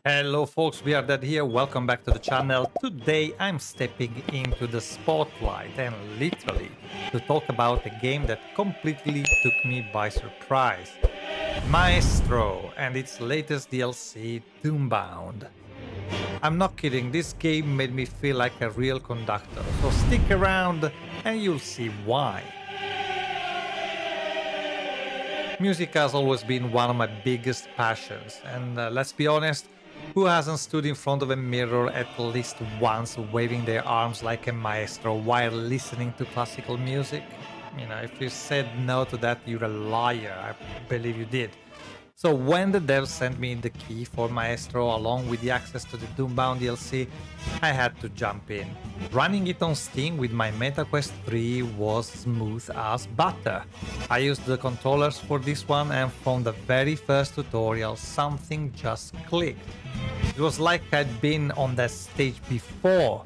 Hello folks, we are Dead here, welcome back to the channel. Today I'm stepping into the spotlight and literally to talk about a game that completely took me by surprise. Maestro and its latest DLC, Doombound. I'm not kidding, this game made me feel like a real conductor, so stick around and you'll see why. Music has always been one of my biggest passions, and let's be honest, who hasn't stood in front of a mirror at least once waving their arms like a maestro while listening to classical music? You know, if you said no to that, you're a liar. I believe you did. So when the devs sent me the key for Maestro along with the access to the Doombound DLC, I had to jump in. Running it on Steam with my MetaQuest 3 was smooth as butter. I used the controllers for this one and from the very first tutorial something just clicked. It was like I'd been on that stage before.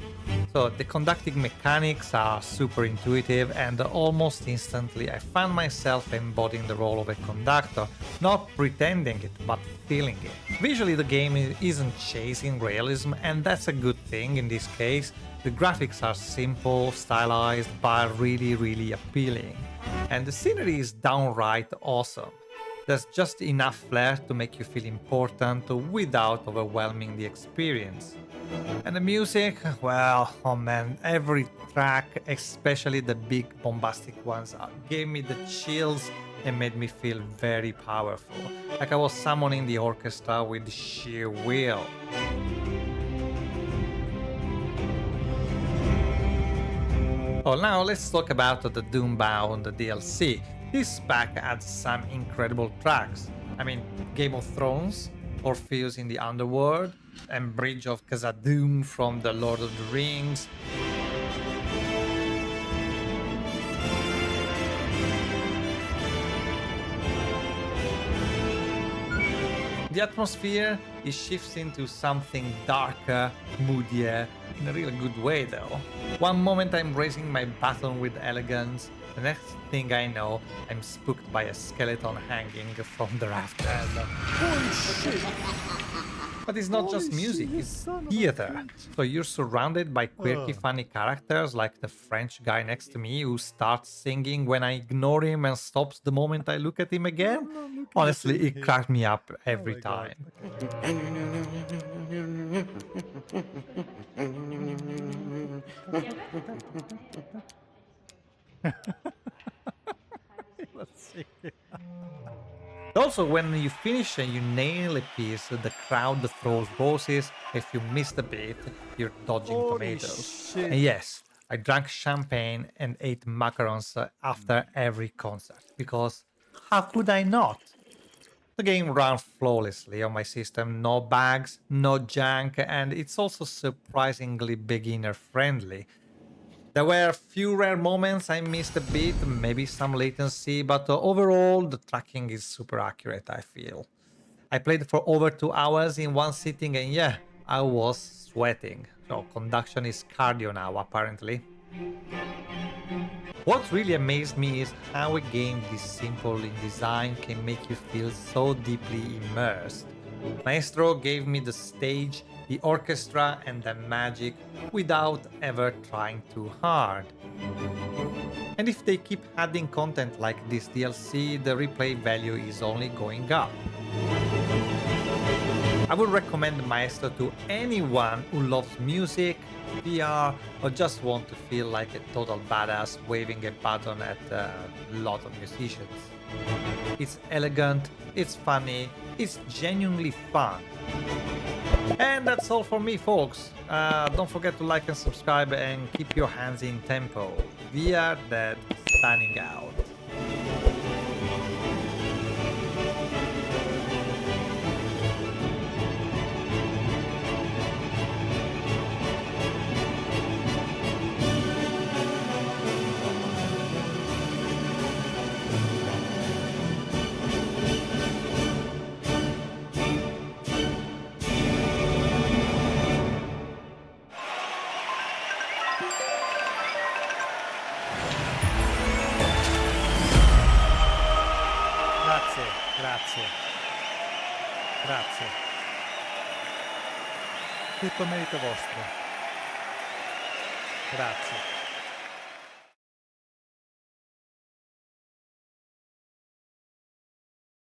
So the conducting mechanics are super intuitive and almost instantly I found myself embodying the role of a conductor, not pretending it but feeling it. Visually the game isn't chasing realism and that's a good thing in this case. The graphics are simple, stylized but really appealing. And the scenery is downright awesome. There's just enough flair to make you feel important without overwhelming the experience. And the music, well, oh man, every track, especially the big bombastic ones, gave me the chills and made me feel very powerful. Like I was summoning the orchestra with sheer will. Oh, now let's talk about the Doombound DLC. This pack adds some incredible tracks. I mean, Game of Thrones, Orpheus in the Underworld, and Bridge of Khazad-dûm from the Lord of the Rings. The atmosphere shifts into something darker, moodier, in a really good way though. One moment I'm raising my baton with elegance, the next thing I know, I'm spooked by a skeleton hanging from the rafters. Holy shit! But it's not just music, it's theater. So you're surrounded by quirky, funny characters like the French guy next to me who starts singing when I ignore him and stops the moment I look at him again. Honestly, it cracked me up every time. Let's see. Also, when you finish and you nail a piece, the crowd throws roses. If you missed a beat, you're dodging tomatoes. Shit. And yes, I drank champagne and ate macarons after every concert, because how could I not? The game ran flawlessly on my system, no bugs, no junk, and it's also surprisingly beginner friendly. There were a few rare moments I missed a bit, maybe some latency, but overall the tracking is super accurate, I feel. I played for over 2 hours in one sitting and yeah, I was sweating. So conduction is cardio now, apparently. What really amazed me is how a game this simple in design can make you feel so deeply immersed. Maestro gave me the stage, the orchestra and the magic without ever trying too hard. And if they keep adding content like this DLC, the replay value is only going up. I would recommend Maestro to anyone who loves music, VR, or just want to feel like a total badass waving a baton at a lot of musicians. It's elegant, it's funny, it's genuinely fun. And that's all for me, folks. Don't forget to like and subscribe and keep your hands in tempo. We are Dead, signing out. Tutto merito vostro. Grazie.